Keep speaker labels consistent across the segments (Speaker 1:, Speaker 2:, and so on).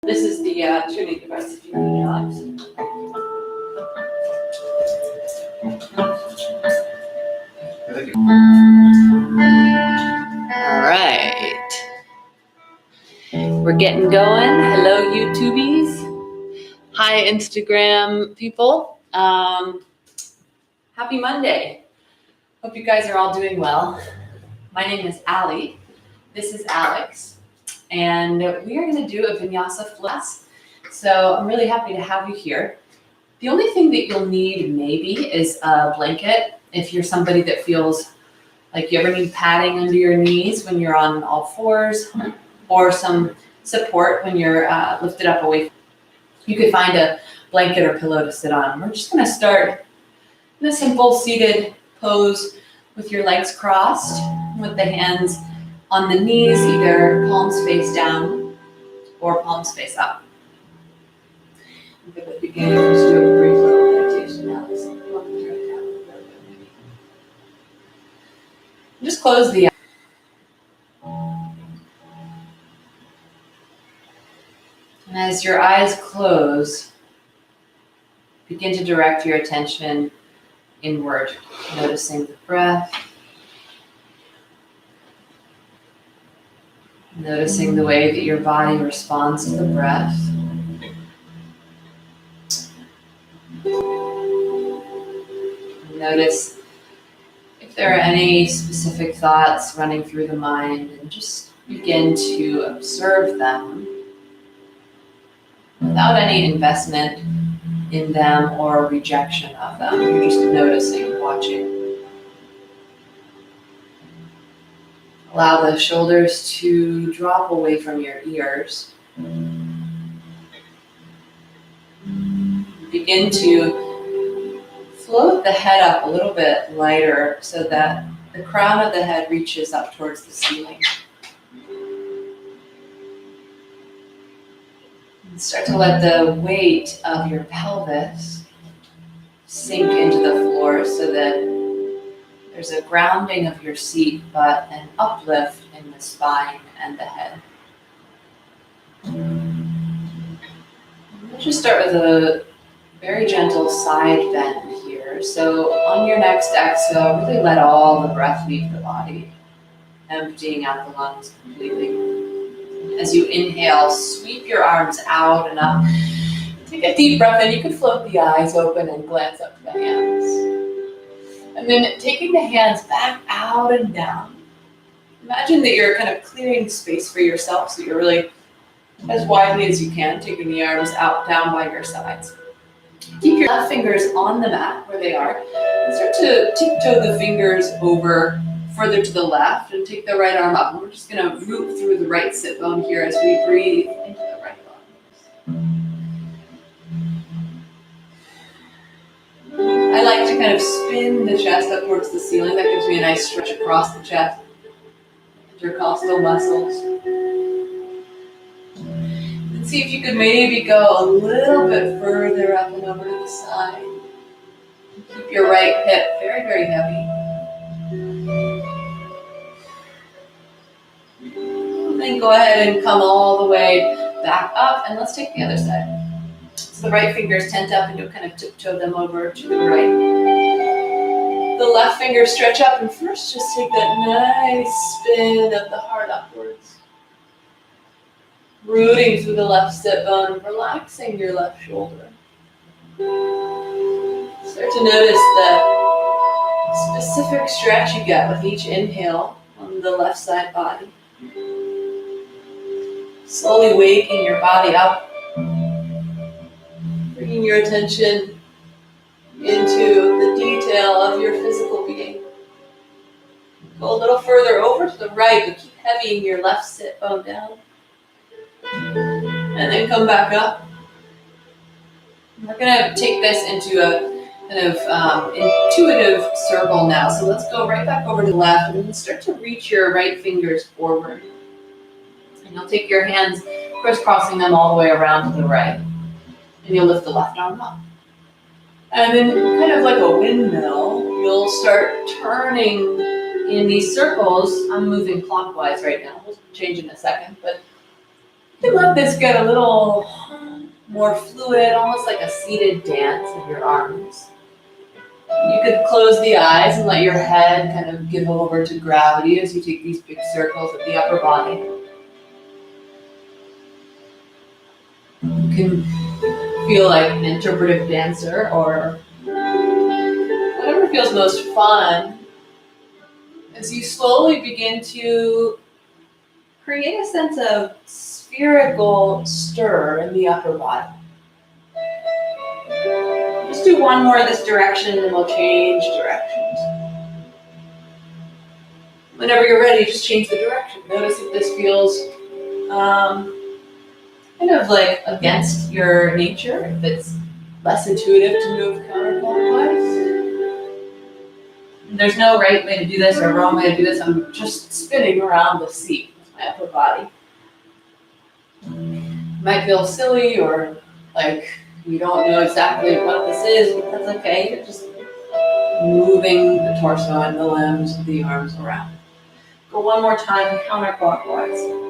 Speaker 1: This is the tuning device if you need it, Alex. All right. We're getting going. Hello, YouTubies. Hi, Instagram people. Happy Monday. Hope you guys are all doing well. My name is Allie. This is Alex. And we are going to do a Vinyasa class. So I'm really happy to have you here. The only thing that you'll need maybe is a blanket if you're somebody that feels like you ever need padding under your knees when you're on all fours, or some support when you're lifted up away. You could find a blanket or pillow to sit on. We're just going to start in a simple seated pose with your legs crossed, with the hands on the knees, either palms face down or palms face up. At the beginning, just do a brief little meditation now. Just close the eyes. And as your eyes close, begin to direct your attention inward, noticing the breath, noticing the way that your body responds to the breath. Notice if there are any specific thoughts running through the mind, and just begin to observe them without any investment in them or rejection of them. You're just noticing, watching. Allow the shoulders to drop away from your ears. Begin to float the head up a little bit lighter so that the crown of the head reaches up towards the ceiling. And start to let the weight of your pelvis sink into the floor so that there's a grounding of your seat, but an uplift in the spine and the head. Let's just start with a very gentle side bend here. So on your next exhale, really let all the breath leave the body, emptying out the lungs completely. As you inhale, sweep your arms out and up. Take a deep breath in. You can float the eyes open and glance up to the hands. And then taking the hands back out and down. Imagine that you're kind of clearing space for yourself, so you're really as widely as you can, taking the arms out, down by your sides. Keep your left fingers on the mat where they are, and start to tiptoe the fingers over further to the left, and take the right arm up. And we're just going to root through the right sit bone here as we breathe into the right bone. I like to kind of spin the chest up towards the ceiling. That gives me a nice stretch across the chest, intercostal muscles. And see if you could maybe go a little bit further up and over to the side. Keep your right hip very, very heavy. And then go ahead and come all the way back up, and let's take the other side. So the right fingers tent up, and you'll kind of tiptoe them over to the right. The left fingers stretch up, and first just take that nice spin of the heart upwards. Rooting through the left sit bone, relaxing your left shoulder. Start to notice the specific stretch you get with each inhale on the left side body. Slowly waking your body up, bringing your attention into the detail of your physical being. Go a little further over to the right, but keep heavying your left sit bone down. And then come back up. We're going to take this into a kind of intuitive circle now. So let's go right back over to the left, and then start to reach your right fingers forward. And you'll take your hands, crisscrossing them all the way around to the right. And you'll lift the left arm up. And then kind of like a windmill, you'll start turning in these circles. I'm moving clockwise right now. We'll change in a second. But You let this get a little more fluid, almost like a seated dance of your arms. You could close the eyes and let your head kind of give over to gravity as you take these big circles of the upper body. You can feel like an interpretive dancer or whatever feels most fun as you slowly begin to create a sense of spherical stir in the upper body. Just do one more this direction and then we'll change directions. Whenever you're ready, just change the direction. Notice if this feels kind of like against your nature, if it's less intuitive to move counterclockwise. There's no right way to do this or wrong way to do this. I'm just spinning around the seat with my upper body. It might feel silly or like you don't know exactly what this is, but that's okay. You're just moving the torso and the limbs of the arms around. Go one more time counterclockwise.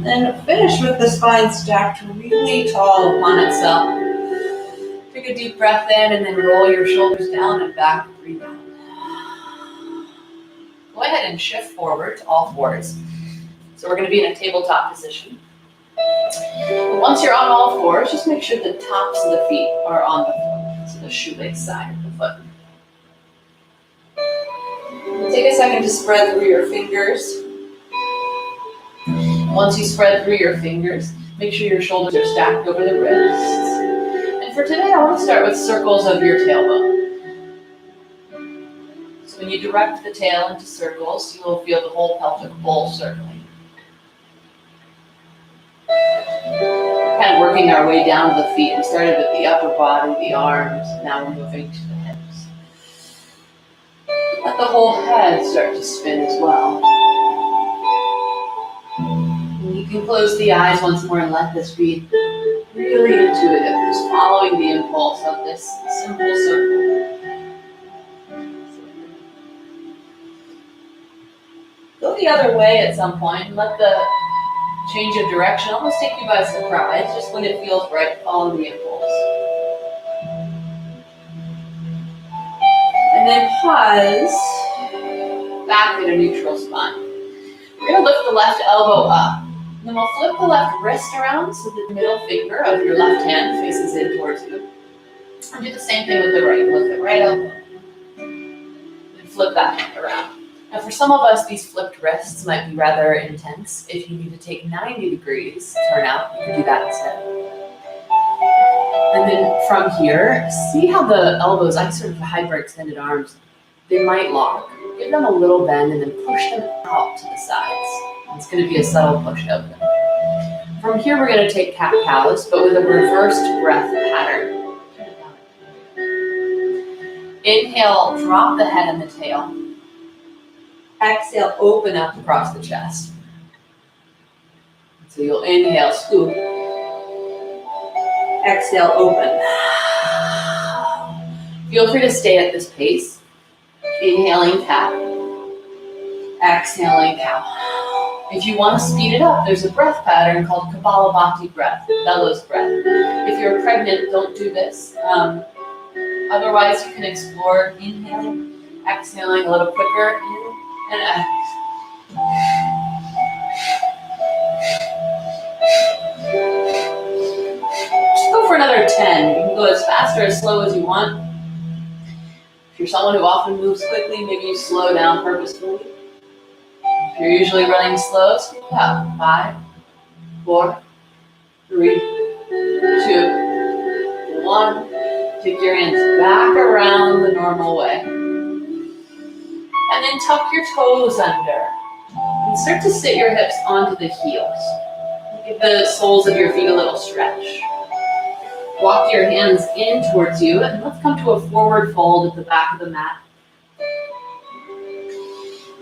Speaker 1: Then finish with the spine stacked really tall upon itself. Take a deep breath in and then roll your shoulders down and back. Breathe out. Go ahead and shift forward to all fours. So we're going to be in a tabletop position. Once you're on all fours, just make sure the tops of the feet are on the floor, so the shoelace side of the foot. Take a second to spread through your fingers. Once you spread through your fingers, make sure your shoulders are stacked over the wrists. And for today, I want to start with circles of your tailbone. So when you direct the tail into circles, you will feel the whole pelvic bowl circling. Kind of working our way down to the feet. We started with the upper body, the arms, now we're moving to the hips. Let the whole head start to spin as well. And you can close the eyes once more and let this be really intuitive, just following the impulse of this simple circle. Go the other way at some point and let the change of direction almost take you by surprise, just when it feels right, follow the impulse. And then pause back at a neutral spine. We're going to lift the left elbow up. And then we'll flip the left wrist around so the middle finger of your left hand faces in towards you. And do the same thing with the right. Lift the right elbow. And flip that hand around. Now for some of us, these flipped wrists might be rather intense. If you need to take 90 degrees, turn out, you can do that instead. And then from here, see how the elbows, I sort of hyperextended arms, they might lock. Give them a little bend and then push them out to the sides. It's going to be a subtle push open. From here, we're going to take cat-cows, but with a reversed breath pattern. Inhale, drop the head and the tail. Exhale, open up across the chest. So you'll inhale, scoop. Exhale, open. Feel free to stay at this pace. Inhaling cat. Exhaling cow. If you want to speed it up, there's a breath pattern called Kapalabhati breath, bellows breath. If you're pregnant, don't do this. Otherwise, you can explore inhaling, exhaling a little quicker, and exhale. Just go for another 10. You can go as fast or as slow as you want. If you're someone who often moves quickly, maybe you slow down purposefully. If you're usually running slow, slow down. 5, 4, 3, 2, 1. Take your hands back around the normal way. And then tuck your toes under. And start to sit your hips onto the heels. Give the soles of your feet a little stretch. Walk your hands in towards you, and let's come to a forward fold at the back of the mat.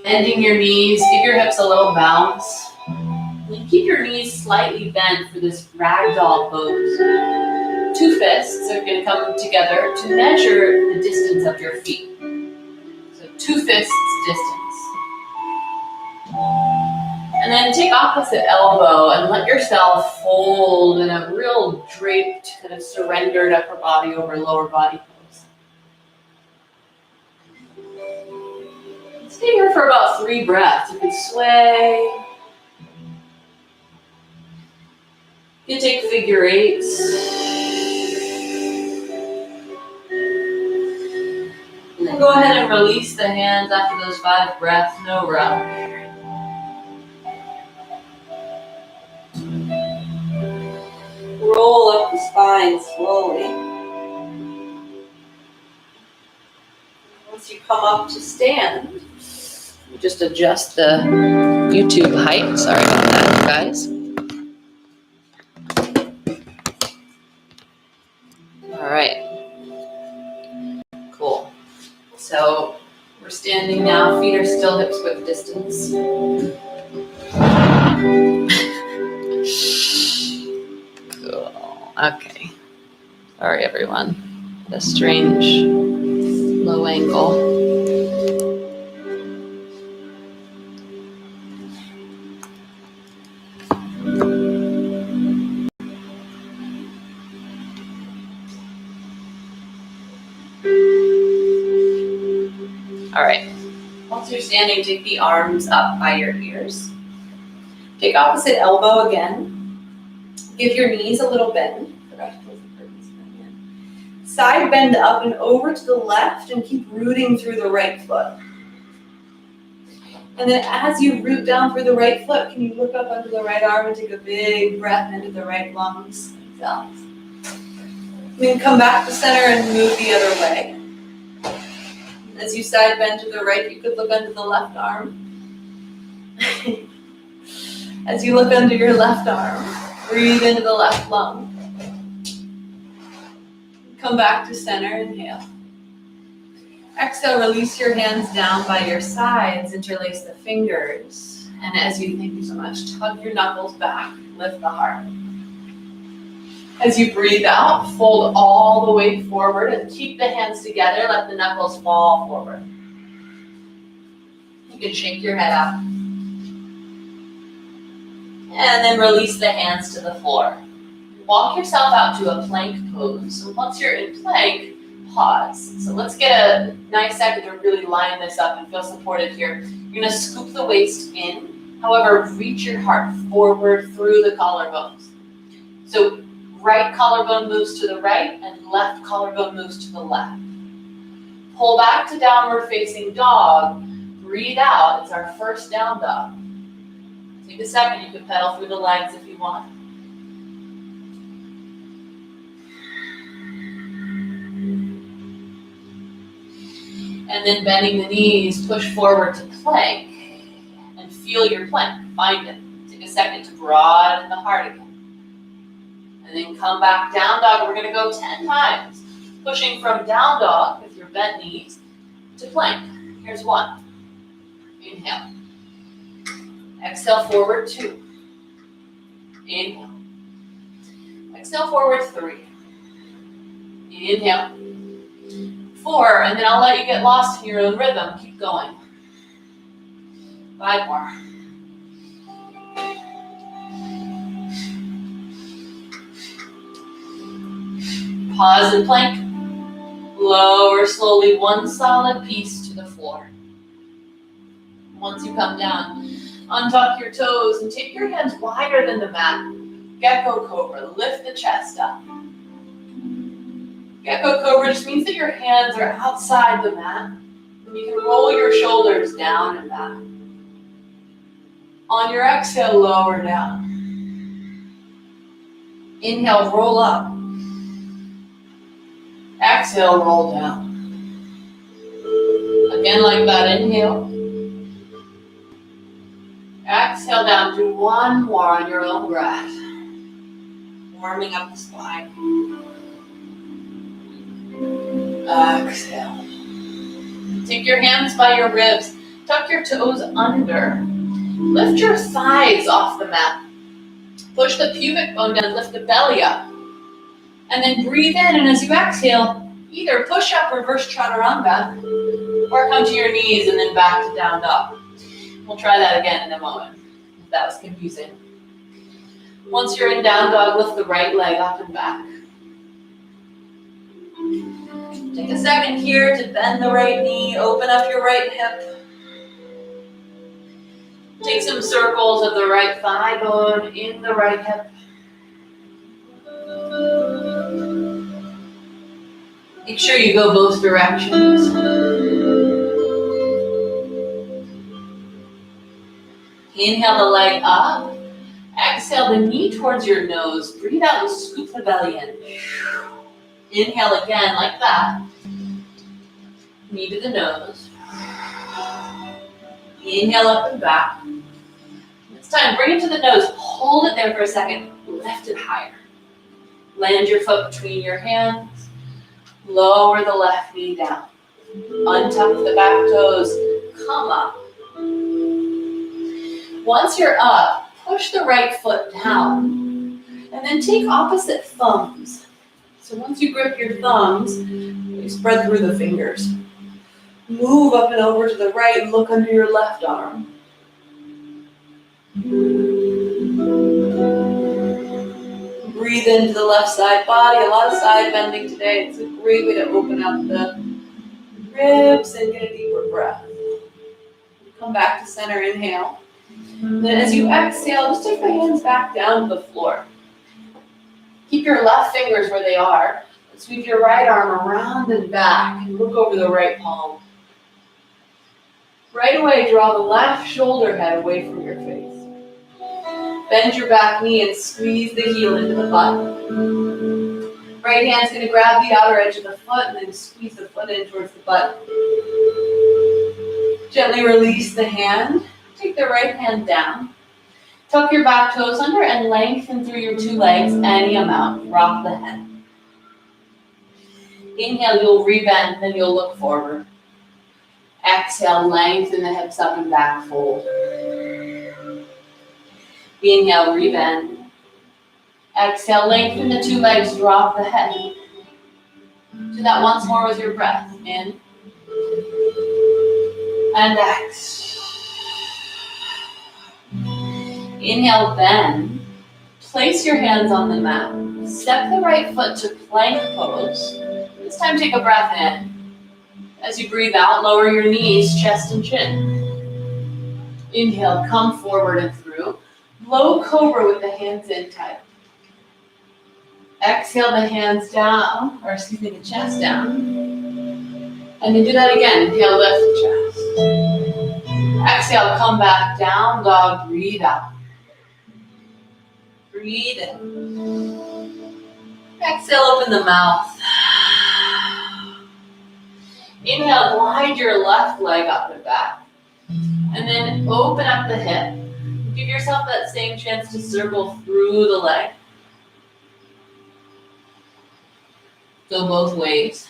Speaker 1: Bending your knees, give your hips a little bounce. And keep your knees slightly bent for this ragdoll pose. 2 fists are going to come together to measure the distance of your feet. So 2 fists distance. And then take opposite elbow and let yourself fold in a real draped, kind of surrendered upper body over lower body pose. Stay here for about 3 breaths. You can sway. You can take figure 8s. And then go ahead and release the hands after those 5 breaths. No rush. Roll up the spine slowly. Once you come up to stand, just adjust the YouTube height. Sorry about that, guys. All right. Cool. So we're standing now. Feet are still hips width distance. Cool. Okay. Sorry, everyone. A strange low angle. All right. Once you're standing, take the arms up by your ears. Take opposite elbow again. Give your knees a little bend. Forgot to close the curtains again. Side bend up and over to the left and keep rooting through the right foot. And then as you root down through the right foot, can you look up under the right arm and take a big breath into the right lungs? Then come back to center and move the other way. As you side bend to the right, you could look under the left arm. As you look under your left arm, breathe into the left lung. Come back to center, inhale. Exhale, release your hands down by your sides, interlace the fingers. And as you, thank you so much, tug your knuckles back, lift the heart. As you breathe out, fold all the way forward and keep the hands together, let the knuckles fall forward. You can shake your head out. And then release the hands to the floor. Walk yourself out to a plank pose. So once you're in plank, pause. So let's get a nice second to really line this up and feel supported here. You're gonna scoop the waist in. However, reach your heart forward through the collarbones. So right collarbone moves to the right and left collarbone moves to the left. Pull back to downward facing dog. Breathe out. It's our first down dog. Take a second. You can pedal through the legs if you want. And then bending the knees, push forward to plank and feel your plank. Find it. Take a second to broaden the heart again. And then come back down dog. We're going to go 10 times. Pushing from down dog with your bent knees to plank. Here's 1. Inhale. Exhale forward 2. Inhale. Exhale forward 3. Inhale. 4, and then I'll let you get lost in your own rhythm. Keep going. 5 more. Pause and plank. Lower slowly 1 solid piece to the floor. Once you come down, untuck your toes and take your hands wider than the mat. Gecko Cobra. Lift the chest up. Gecko Cobra just means that your hands are outside the mat. And you can roll your shoulders down and back. On your exhale, lower down. Inhale, roll up. Exhale, roll down. Again like that, inhale. Exhale down, do 1 more on your own breath. Warming up the spine. Exhale. Take your hands by your ribs. Tuck your toes under. Lift your thighs off the mat. Push the pubic bone down, lift the belly up. And then breathe in, and as you exhale, either push up, reverse chaturanga, or come to your knees and then back to down dog. We'll try that again in a moment. that was confusing. Once you're in down dog, lift the right leg up and back. Take a second here to bend the right knee, open up your right hip. Take some circles of the right thigh bone in the right hip. Make sure you go both directions. Inhale the leg up. Exhale the knee towards your nose. Breathe out and scoop the belly in. Inhale again like that. Knee to the nose. Inhale up and back. It's time, bring it to the nose. Hold it there for a second. Lift it higher. Land your foot between your hands. Lower the left knee down. Untuck the back toes. Come up. Once you're up, push the right foot down. And then take opposite thumbs. So once you grip your thumbs, you spread through the fingers. Move up and over to the right and look under your left arm. Breathe into the left side body. A lot of side bending today. It's a great way to open up the ribs and get a deeper breath. Come back to center, inhale. Then as you exhale, just take the hands back down to the floor. Keep your left fingers where they are. Sweep your right arm around and back and look over the right palm. Right away, draw the left shoulder head away from your face. Bend your back knee and squeeze the heel into the butt. Right hand's going to grab the outer edge of the foot and then squeeze the foot in towards the butt. Gently release the hand. Take the right hand down. Tuck your back toes under and lengthen through your two legs any amount. Rock the head. Inhale, you'll rebend, then you'll look forward. Exhale, lengthen the hips up and back, fold. Inhale, rebend. Exhale, lengthen the two legs, drop the head. Do that once more with your breath. In. And exhale. Inhale, bend. Place your hands on the mat. Step the right foot to plank pose. This time take a breath in. As you breathe out, lower your knees, chest and chin. Inhale, come forward and through. Low cobra with the hands in tight. Exhale the hands down, or excuse me, the chest down. And then do that again. Inhale, lift the chest. Exhale, come back, down dog, breathe out. Breathe in. Exhale, open the mouth. Inhale, glide your left leg up and back. And then open up the hip. Give yourself that same chance to circle through the leg. Go both ways.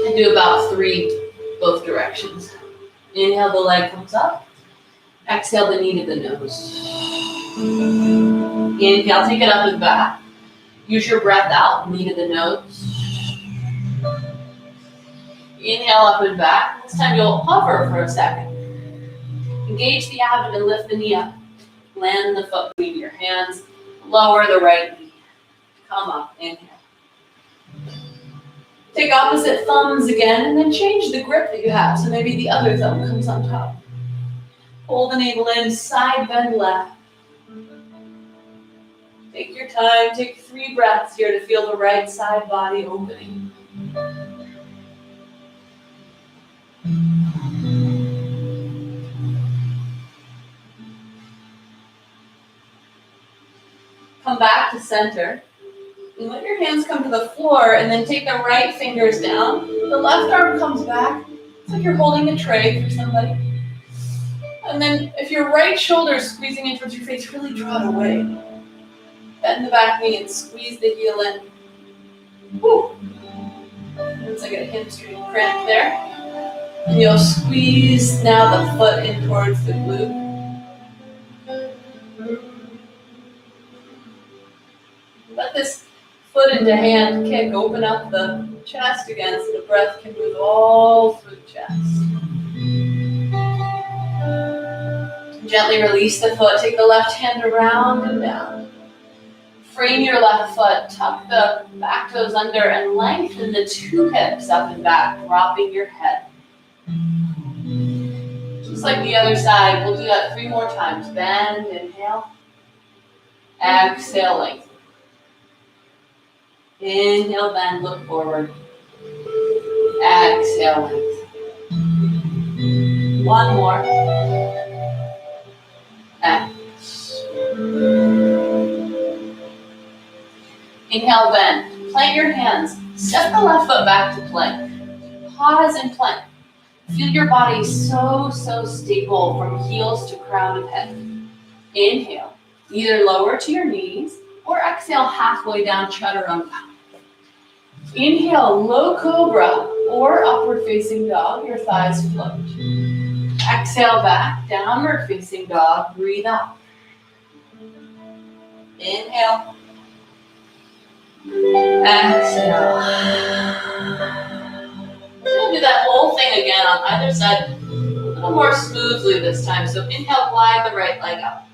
Speaker 1: And do about 3 both directions. Inhale, the leg comes up. Exhale, the knee to the nose. Inhale, take it up and back. Use your breath out, knee to the nose. Inhale, up and back. This time you'll hover for a second. Engage the abdomen, lift the knee up. Land the foot between your hands. Lower the right knee. Come up, inhale. Take opposite thumbs again, and then change the grip that you have. So maybe the other thumb comes on top. Pull the navel in, side bend left. Take your time, take 3 breaths here to feel the right side body opening. Come back to center. And let your hands come to the floor and then take the right fingers down. The left arm comes back. It's like you're holding a tray for somebody. And then if your right shoulder is squeezing in towards your face, really draw it away. Bend the back knee and squeeze the heel in. Woo! Looks like a hamstring cramp there. And you'll squeeze now the foot in towards the glute. Let this foot into hand kick open up the chest again so the breath can move all through the chest. Gently release the foot, take the left hand around and down. Frame your left foot, tuck the back toes under and lengthen the two hips up and back, dropping your head. Just like the other side, we'll do that 3 more times. Bend, inhale. Exhale, lengthen. Inhale, bend, look forward. Exhale, lengthen. One more. Inhale, bend. Plant your hands. Step the left foot back to plank. Pause and plank. Feel your body so stable from heels to crown of head. Inhale. Either lower to your knees or exhale halfway down, chaturanga. Inhale, low cobra or upward facing dog, your thighs float. Exhale back, downward facing dog, breathe out. Inhale. Exhale. We're going to do that whole thing again on either side, a little more smoothly this time. So inhale, glide the right leg up.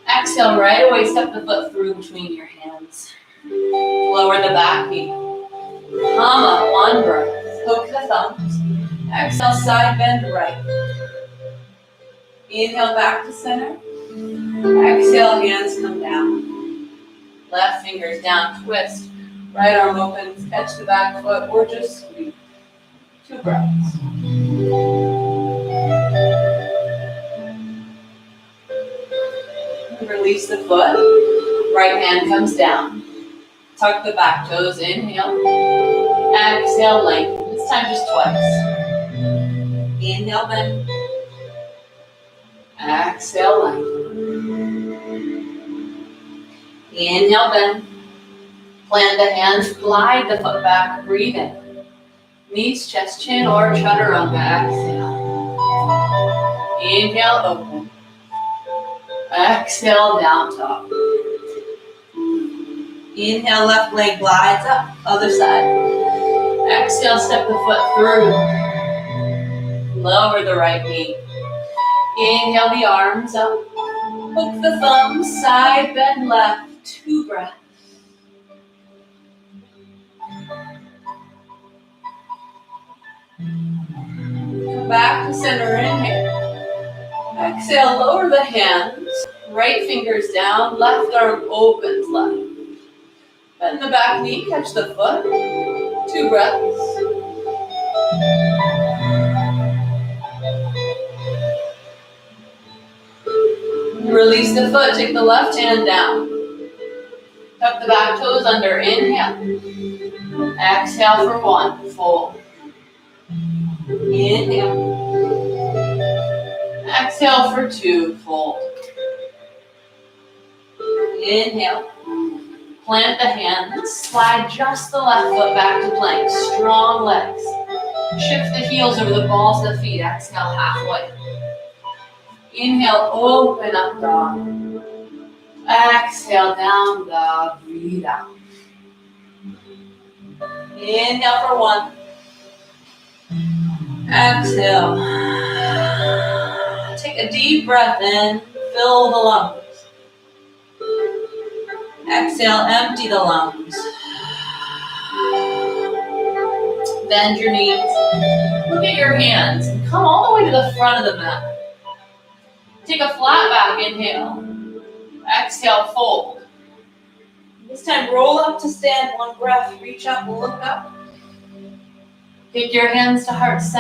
Speaker 1: Exhale, right away, step the foot through between your hands. Lower the back knee. Come up, one breath. Hook the thumbs. Exhale, side bend right. Inhale, back to center. Exhale, hands come down. Left fingers down, twist. Right arm opens, catch the back foot, or just squeeze. 2 breaths. Release the foot. Right hand comes down. Tuck the back toes, inhale. Exhale, lengthen. This time just twice. Inhale, bend. Exhale, lengthen. Inhale, bend. Plant the hands, glide the foot back, breathe in. Knees, chest, chin, or chaturanga. Exhale. Inhale, open. Exhale, down dog. Inhale, left leg glides up, other side. Exhale, step the foot through. Lower the right knee. Inhale, the arms up. Hook the thumbs, side bend left. 2 breaths. Come back to center, inhale. Exhale, lower the hands. Right fingers down, left arm opens left. Bend the back knee, catch the foot. 2 breaths. Release the foot, take the left hand down. Tuck the back toes under, inhale. Exhale for 1, fold. Inhale. Exhale for 2, fold. Inhale. Plant the hands, slide just the left foot back to plank, strong legs. Shift the heels over the balls of the feet, exhale halfway. Inhale, open up dog. Exhale, down dog, breathe out. Inhale for 1. Exhale. Take a deep breath in, fill the lungs. Exhale, empty the lungs. Bend your knees. Look at your hands and come all the way to the front of the mat. Take a flat back inhale. Exhale, fold. This time roll up to stand, 1 breath, reach up, look up. Take your hands to heart center.